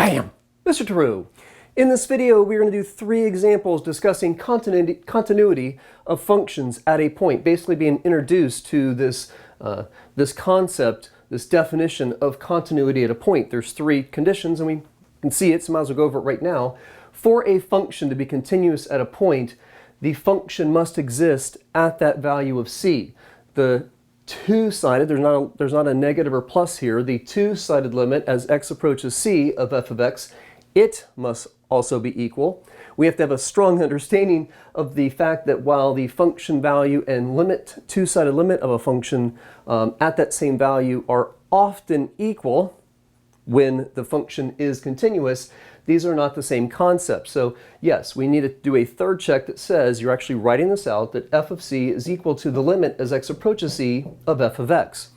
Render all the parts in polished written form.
Bam! Mr. Tarrou. In this video, we're going to do 3 examples discussing continuity of functions at a point, basically being introduced to this concept, this definition of continuity at a point. There's 3 conditions, and we can see it, so might as well go over it right now. For a function to be continuous at a point, the function must exist at that value of c. The two-sided, there's not a negative or plus here, the two-sided limit as x approaches c of f of x, it must also be equal. We have to have a strong understanding of the fact that while the function value and limit, two-sided limit of a function at that same value are often equal when the function is continuous, these are not the same concept. So yes, we need to do a third check that says you're actually writing this out, that f of c is equal to the limit as x approaches c of f of x.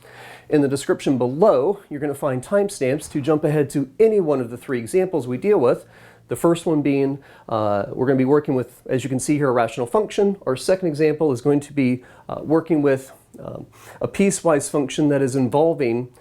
In the description below, you're going to find timestamps to jump ahead to any one of the 3 examples we deal with. The first one being, we're going to be working with, as you can see here, a rational function. Our second example is going to be working with a piecewise function that is involving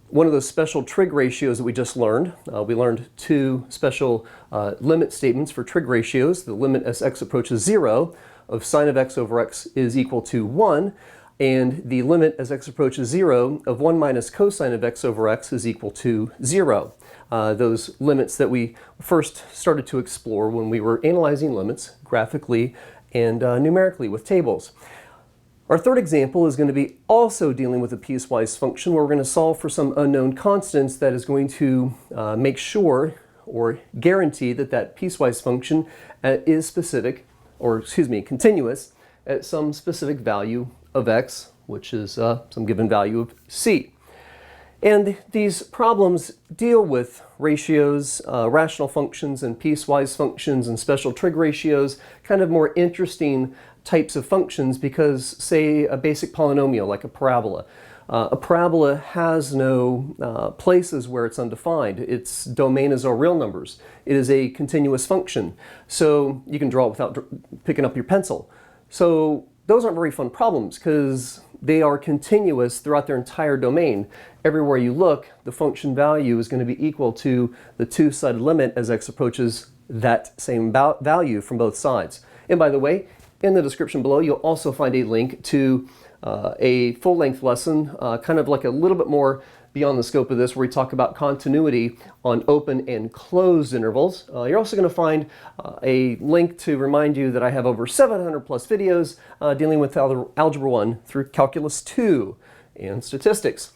one of those special trig ratios that we just learned. We learned 2 special limit statements for trig ratios. The limit as x approaches 0 of sine of x over x is equal to 1, and the limit as x approaches 0 of 1 minus cosine of x over x is equal to 0. Those limits that we first started to explore when we were analyzing limits graphically and numerically with tables. Our third example is going to be also dealing with a piecewise function where we're going to solve for some unknown constants that is going to make sure or guarantee that that piecewise function is specific, or excuse me, continuous at some specific value of x, which is some given value of c. And these problems deal with ratios, rational functions and piecewise functions and special trig ratios, kind of more interesting types of functions because, say, a basic polynomial like a parabola. A parabola has no places where it's undefined. Its domain is all real numbers. It is a continuous function, so you can draw it without picking up your pencil. So those aren't very fun problems because they are continuous throughout their entire domain. Everywhere you look, the function value is going to be equal to the two-sided limit as x approaches that same value from both sides. And by the way, in the description below, you'll also find a link to a full-length lesson, kind of like a little bit more beyond the scope of this, where we talk about continuity on open and closed intervals. You're also going to find a link to remind you that I have over 700 plus videos dealing with Algebra 1 through Calculus 2 and statistics.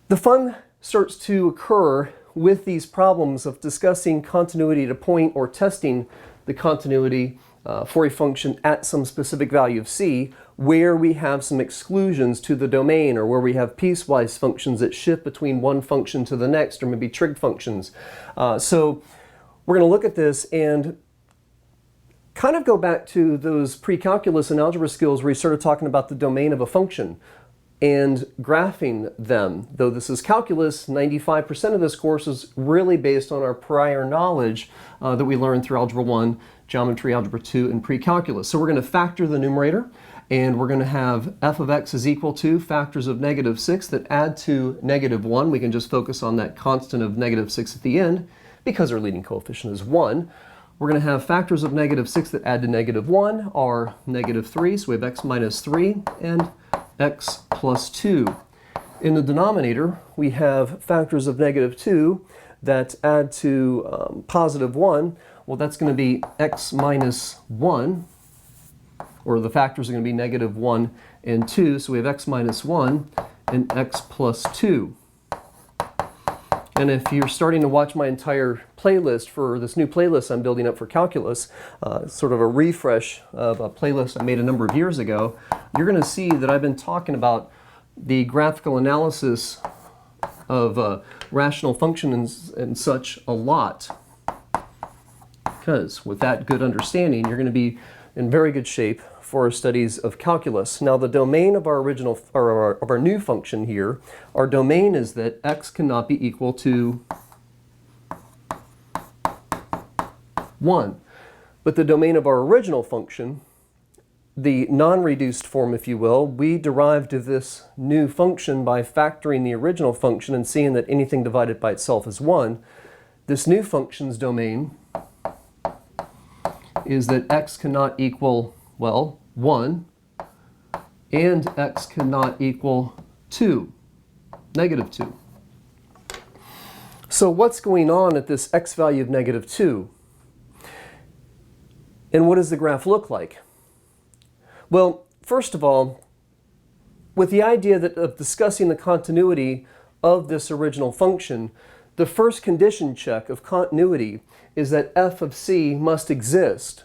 The fun starts to occur with these problems of discussing continuity at a point or testing the continuity for a function at some specific value of c, where we have some exclusions to the domain, or where we have piecewise functions that shift between one function to the next, or maybe trig functions. So we're going to look at this and kind of go back to those pre-calculus and algebra skills where we started talking about the domain of a function and graphing them. Though this is calculus, 95% of this course is really based on our prior knowledge that we learned through Algebra 1, Geometry, Algebra 2, and pre-calculus. So we're going to factor the numerator, and we're going to have f of x is equal to factors of -6 that add to -1. We can just focus on that constant of -6 at the end because our leading coefficient is 1. We're going to have factors of -6 that add to -1 are -3, so we have x minus 3 and x plus 2. In the denominator, we have factors of -2 that add to positive 1. Well, that's going to be x minus 1, or the factors are going to be -1 and 2, so we have x minus 1 and x plus 2. And if you're starting to watch my entire playlist for this new playlist I'm building up for calculus, sort of a refresh of a playlist I made a number of years ago, you're going to see that I've been talking about the graphical analysis of rational functions and such a lot. Because with that good understanding, you're going to be in very good shape for our studies of calculus. Now, the domain of our original, or of our new function here, our domain is that x cannot be equal to 1. But the domain of our original function the non-reduced form, if you will, we derived this new function by factoring the original function and seeing that anything divided by itself is 1. This new function's domain is that x cannot equal, well, 1, and x cannot equal 2, negative 2. So what's going on at this x value of negative 2? And what does the graph look like? Well, first of all, with the idea of discussing the continuity of this original function, the first condition check of continuity is that f of c must exist.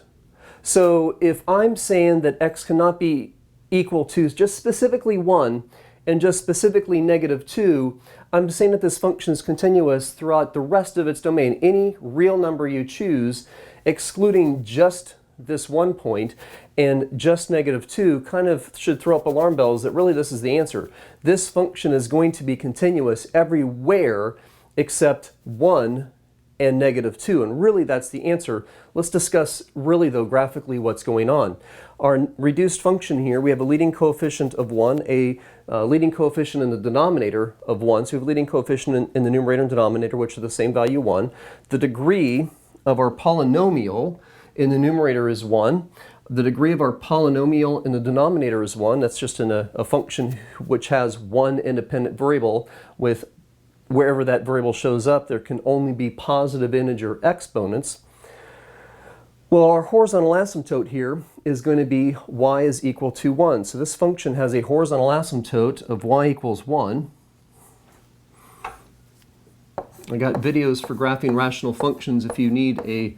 So if I'm saying that x cannot be equal to just specifically 1 and just specifically negative 2, I'm saying that this function is continuous throughout the rest of its domain. Any real number you choose, excluding just this 1 point and just negative 2, kind of should throw up alarm bells that really this is the answer. This function is going to be continuous everywhere except 1 and negative 2, and really that's the answer. Let's discuss really though graphically what's going on. Our reduced function here, we have a leading coefficient of 1, a leading coefficient in the denominator of 1, so we have a leading coefficient in the numerator and denominator, which are the same value 1. The degree of our polynomial in the numerator is 1. The degree of our polynomial in the denominator is 1. That's just in a function which has one independent variable. With wherever that variable shows up, there can only be positive integer exponents. Well, our horizontal asymptote here is going to be y is equal to 1. So this function has a horizontal asymptote of y equals 1. I got videos for graphing rational functions if you need a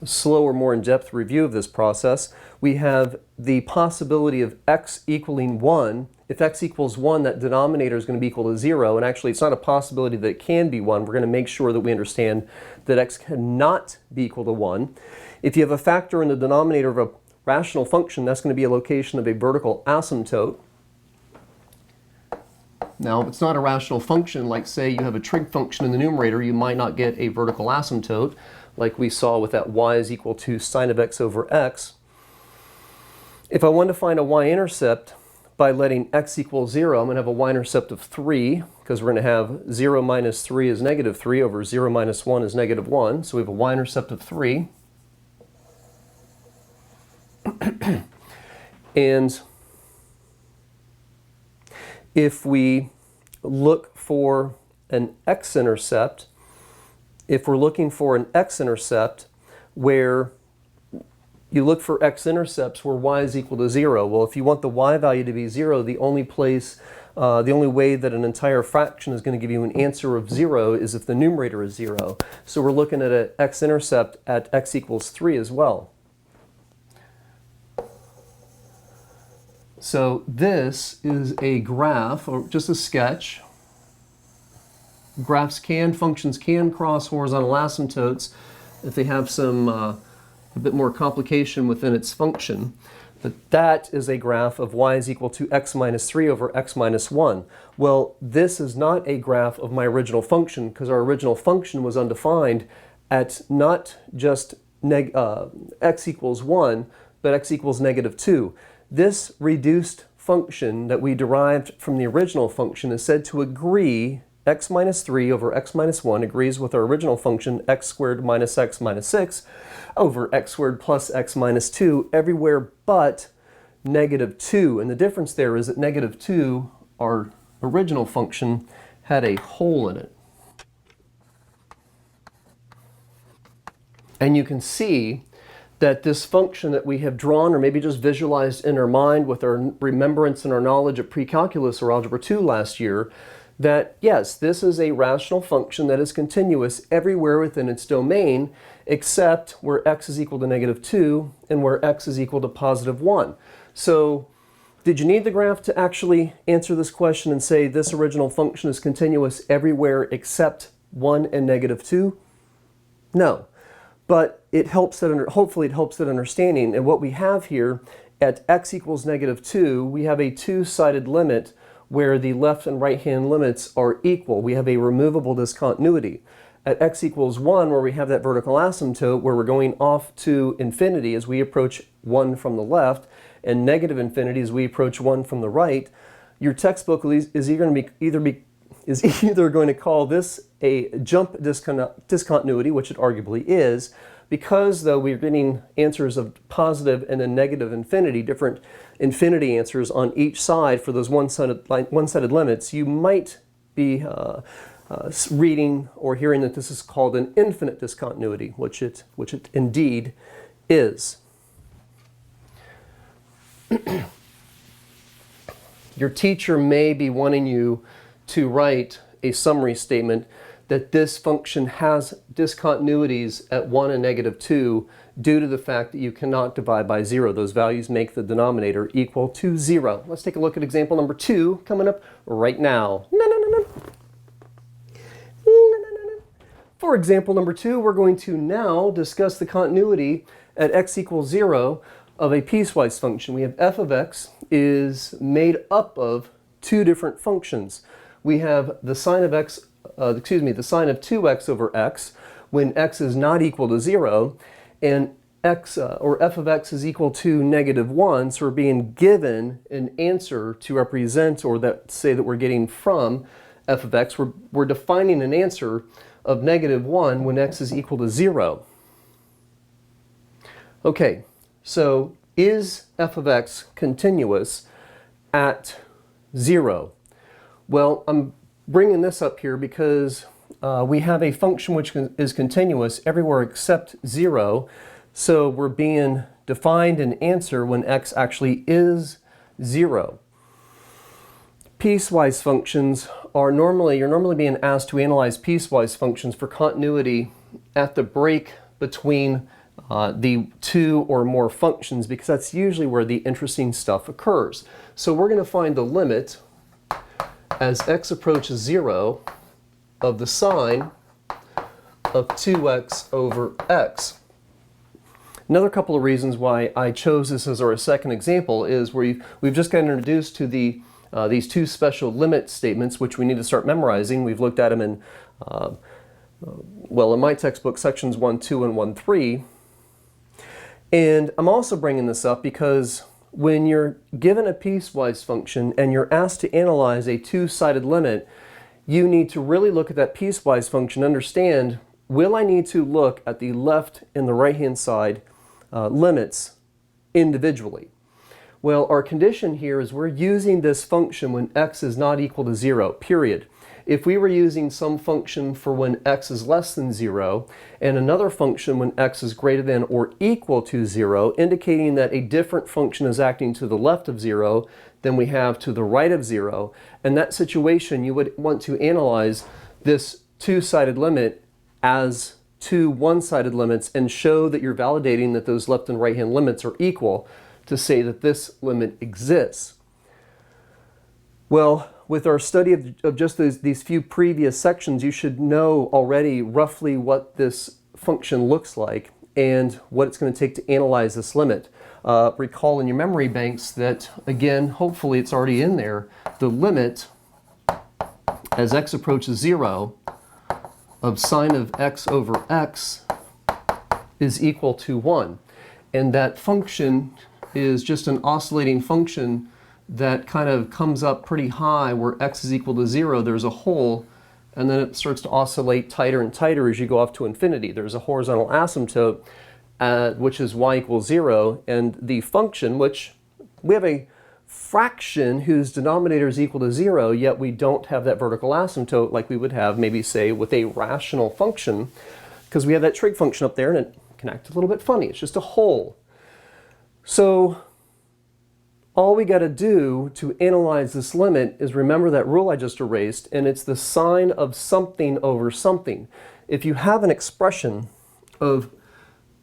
slower, more in-depth review of this process. We have the possibility of x equaling 1. If x equals 1, that denominator is going to be equal to 0, and actually it's not a possibility that it can be 1. We're going to make sure that we understand that x cannot be equal to 1. If you have a factor in the denominator of a rational function, that's going to be a location of a vertical asymptote. Now, if it's not a rational function, like say you have a trig function in the numerator, you might not get a vertical asymptote, like we saw with that y is equal to sine of x over x. If I want to find a y-intercept by letting x equal 0, I'm going to have a y-intercept of 3, because we're going to have 0 minus 3 is negative 3 over 0 minus 1 is negative 1. So we have a y-intercept of 3. And if we look for an x-intercept, if we're looking for an x-intercept where you look for x-intercepts where y is equal to 0, well, if you want the y value to be 0, the only way that an entire fraction is going to give you an answer of 0 is if the numerator is 0. So we're looking at an x-intercept at x equals 3 as well. So this is a graph, or just a sketch. Functions can cross horizontal asymptotes if they have some a bit more complication within its function. But that is a graph of y is equal to x minus 3 over x minus 1. Well, this is not a graph of my original function, because our original function was undefined at not just x equals 1, but x equals negative 2. This reduced function that we derived from the original function is said to agree, x minus 3 over x minus 1 agrees with our original function x squared minus x minus 6 over x squared plus x minus 2 everywhere but negative 2. And the difference there is that negative 2, our original function, had a hole in it. And you can see that this function that we have drawn or maybe just visualized in our mind with our remembrance and our knowledge of pre-calculus or algebra 2 last year, that yes, this is a rational function that is continuous everywhere within its domain except where x is equal to negative 2 and where x is equal to positive 1. So did you need the graph to actually answer this question and say this original function is continuous everywhere except 1 and negative 2? No. But it helps that hopefully it helps that understanding. And what we have here at x equals negative 2, we have a two-sided limit where the left and right hand limits are equal. We have a removable discontinuity. at x equals 1, where we have that vertical asymptote, where we're going off to infinity as we approach 1 from the left, and negative infinity as we approach 1 from the right, your textbook is either going to call this a jump discontinuity, which it arguably is, because though we're getting answers of positive and then negative infinity, different infinity answers on each side for those one-sided limits, you might be reading or hearing that this is called an infinite discontinuity, which it indeed is. Your teacher may be wanting you to write a summary statement that this function has discontinuities at 1 and -2 due to the fact that you cannot divide by 0. Those values make the denominator equal to 0. Let's take a look at example number 2 coming up right now. For example number 2, we're going to now discuss the continuity at x equals 0 of a piecewise function. We have f of x is made up of two different functions. We have the sine of x, the sine of 2x over x when x is not equal to 0, and x or f of x is equal to -1. So we're being given an answer to represent, or that say that we're getting from f of x. We're defining an answer of -1 when x is equal to 0. Okay, so is f of x continuous at 0? Well, I'm bringing this up here because we have a function which is continuous everywhere except 0. So we're being defined an answer when x actually is 0. Piecewise functions are you're normally being asked to analyze piecewise functions for continuity at the break between the two or more functions, because that's usually where the interesting stuff occurs. So we're going to find the limit as x approaches 0 of the sine of 2x over x. Another couple of reasons why I chose this as our second example is we've just gotten introduced to these two special limit statements, which we need to start memorizing. We've looked at them in, well, in my textbook, sections 1, 2, and 1, 3. And I'm also bringing this up because when you're given a piecewise function and you're asked to analyze a two-sided limit, you need to really look at that piecewise function, understand, will I need to look at the left and the right-hand side limits individually? Well, our condition here is we're using this function when x is not equal to 0, period. If we were using some function for when x is less than 0 and another function when x is greater than or equal to 0, indicating that a different function is acting to the left of 0 than we have to the right of 0, in that situation you would want to analyze this two-sided limit as two one-sided limits and show that you're validating that those left and right-hand limits are equal to say that this limit exists. Well, with our study of just these few previous sections, you should know already roughly what this function looks like and what it's going to take to analyze this limit. Recall in your memory banks that, again, hopefully it's already in there, the limit as x approaches 0 of sine of x over x is equal to 1. And that function is just an oscillating function that kind of comes up pretty high where x is equal to 0. There's a hole, and then it starts to oscillate tighter and tighter as you go off to infinity. There's a horizontal asymptote, which is y equals 0, and the function, which we have a fraction whose denominator is equal to 0, yet we don't have that vertical asymptote like we would have maybe, say, with a rational function, because we have that trig function up there and it can act a little bit funny. It's just a hole. So all we got to do to analyze this limit is remember that rule I just erased, and it's the sine of something over something. If you have an expression of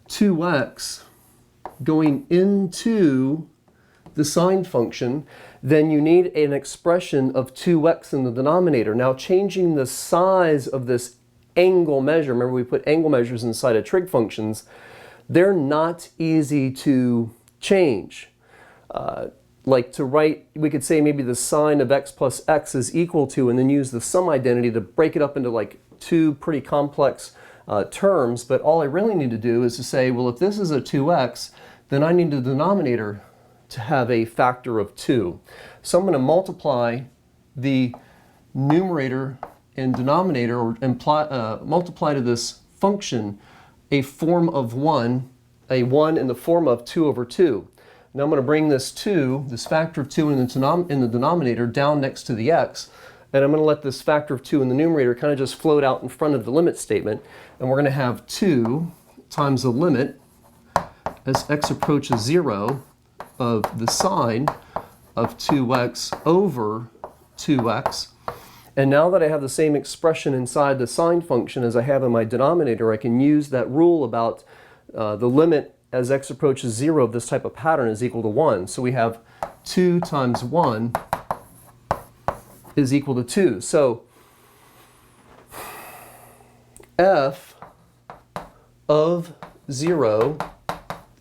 2x going into the sine function, then you need an expression of 2x in the denominator. Now, changing the size of this angle measure, remember we put angle measures inside of trig functions, they're not easy to change. Like to write, we could say maybe the sine of x plus x is equal to, and then use the sum identity to break it up into like two pretty complex terms, but all I really need to do is to say, well, if this is a 2x, then I need the denominator to have a factor of 2. So I'm going to multiply the numerator and denominator, or multiply to this function a form of 1, a 1 in the form of 2 over 2. Now I'm going to bring this 2, this factor of 2 in the denominator, down next to the x, and I'm going to let this factor of 2 in the numerator kind of just float out in front of the limit statement, and we're going to have 2 times the limit as x approaches 0 of the sine of 2x over 2x. And now that I have the same expression inside the sine function as I have in my denominator, I can use that rule about the limit as x approaches 0 of this type of pattern is equal to 1. So we have 2 times 1 is equal to 2. So f of 0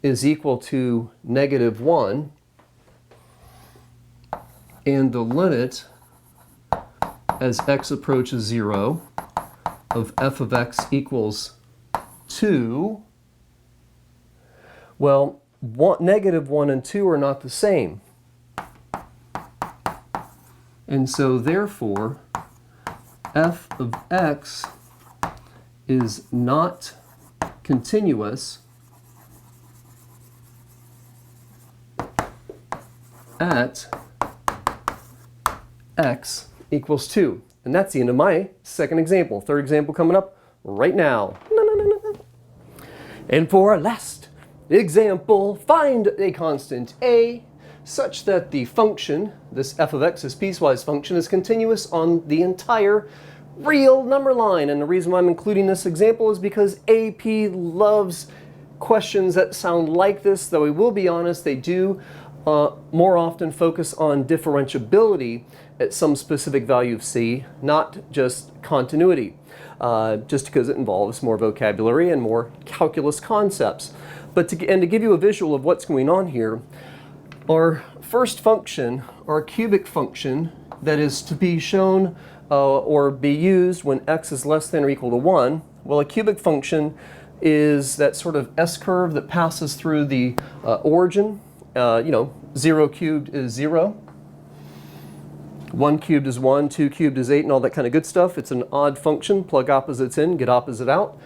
is equal to -1, and the limit as x approaches 0 of f of x equals 2. Well, -1 and 2 are not the same. And so therefore, f of x is not continuous at x equals 2. And that's the end of my second example. Third example coming up right now. And for our last example, find a constant a such that the function, this f of x, this piecewise function, is continuous on the entire real number line. And the reason why I'm including this example is because AP loves questions that sound like this, though I will be honest, they do more often focus on differentiability at some specific value of c, not just continuity, just because it involves more vocabulary and more calculus concepts. But to give you a visual of what's going on here, our first function, our cubic function, that is to be shown or be used when x is less than or equal to 1, well, a cubic function is that sort of S-curve that passes through the origin. 0 cubed is 0. 1 cubed is 1, 2 cubed is 8, and all that kind of good stuff. It's an odd function. Plug opposites in, get opposite out.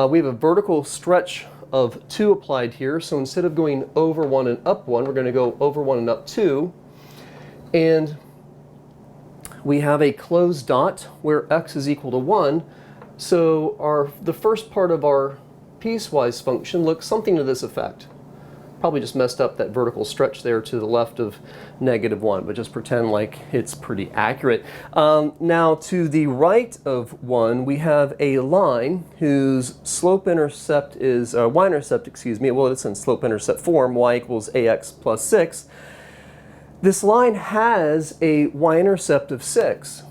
We have a vertical stretch of 2 applied here. So instead of going over 1 and up 1, we're going to go over 1 and up 2. And we have a closed dot where x is equal to 1. So the first part of our piecewise function looks something to this effect. Probably just messed up that vertical stretch there to the left of -1, but just pretend like it's pretty accurate. Now to the right of 1, we have a line whose slope-intercept is, y-intercept, excuse me, well, it's in slope-intercept form, y equals ax plus 6. This line has a y-intercept of 6.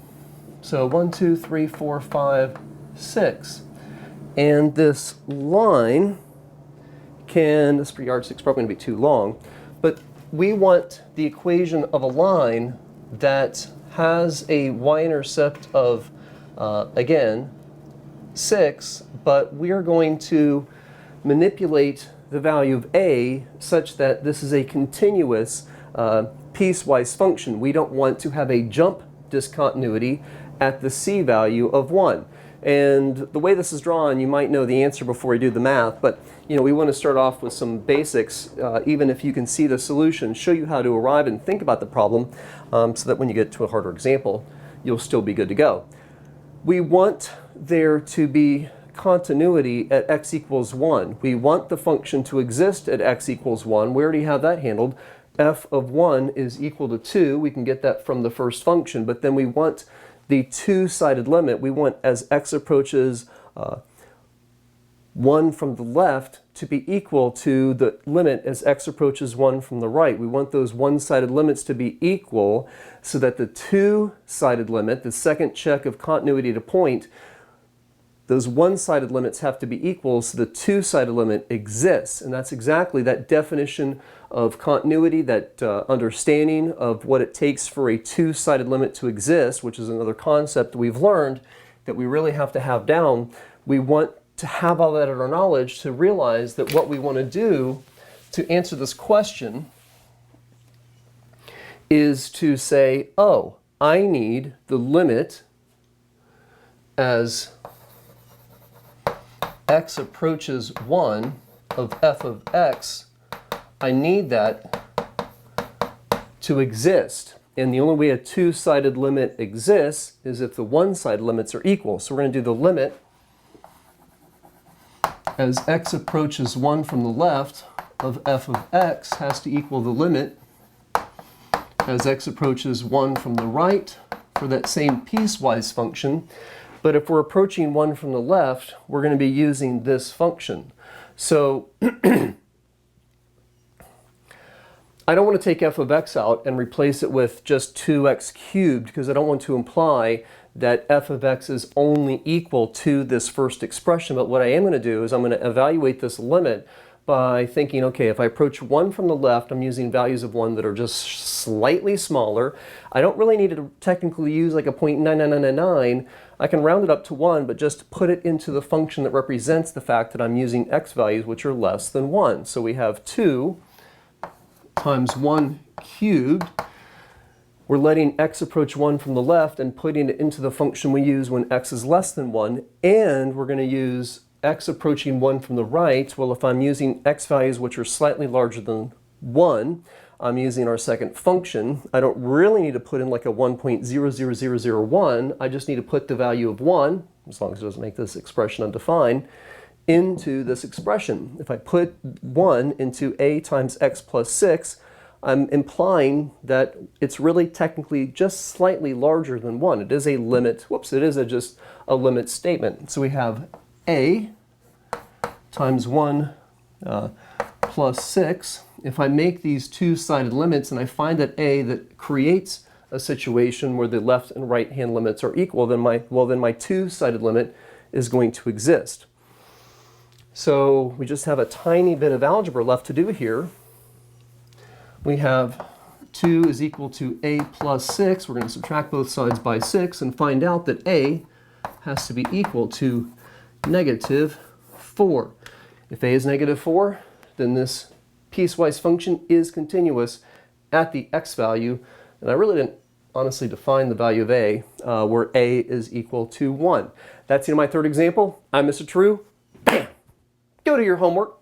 So 1, 2, 3, 4, 5, 6. And this line this yardstick's probably going to be too long, but we want the equation of a line that has a y-intercept of, again, 6, but we are going to manipulate the value of a such that this is a continuous piecewise function. We don't want to have a jump discontinuity at the c value of 1. And the way this is drawn, you might know the answer before you do the math, but we want to start off with some basics, even if you can see the solution, show you how to arrive and think about the problem, so that when you get to a harder example, you'll still be good to go. We want there to be continuity at x equals 1. We want the function to exist at x equals 1. We already have that handled. F of 1 is equal to 2. We can get that from the first function, but then we want the two-sided limit. We want as x approaches 1 from the left to be equal to the limit as x approaches 1 from the right. We want those one-sided limits to be equal so that the two-sided limit, the second check of continuity to point, those one-sided limits have to be equal so the two-sided limit exists. And that's exactly that definition of continuity, that understanding of what it takes for a two-sided limit to exist, which is another concept we've learned that we really have to have down, we want to have all that in our knowledge to realize that what we want to do to answer this question is to say, oh, I need the limit as x approaches 1 of f of x. I need that to exist. And the only way a two-sided limit exists is if the one-sided limits are equal. So we're going to do the limit as x approaches 1 from the left of f of x has to equal the limit as x approaches 1 from the right for that same piecewise function. But if we're approaching 1 from the left, we're going to be using this function. So I don't want to take f of x out and replace it with just 2x cubed, because I don't want to imply that f of x is only equal to this first expression. But what I am going to do is I'm going to evaluate this limit by thinking, okay, if I approach 1 from the left, I'm using values of 1 that are just slightly smaller. I don't really need to technically use like a 0.99999. I can round it up to 1, but just put it into the function that represents the fact that I'm using x values which are less than 1. So we have 2 times 1 cubed. We're letting x approach 1 from the left and putting it into the function we use when x is less than 1. And we're going to use x approaching 1 from the right. Well, if I'm using x values which are slightly larger than 1, I'm using our second function. I don't really need to put in like a 1.00001. I just need to put the value of 1, as long as it doesn't make this expression undefined, into this expression. If I put 1 into a times x plus 6, I'm implying that it's really technically just slightly larger than 1. It is a limit, it is just a limit statement. So we have a times 1 plus 6. If I make these two-sided limits and I find that a that creates a situation where the left and right hand limits are equal, then my two-sided limit is going to exist. So we just have a tiny bit of algebra left to do here. We have 2 is equal to a plus 6. We're going to subtract both sides by 6 and find out that a has to be equal to negative 4. If a is negative 4, then this piecewise function is continuous at the x value. And I really didn't honestly define the value of a, where a is equal to 1. That's my third example. I'm Mr. True. Bam! Go to your homework.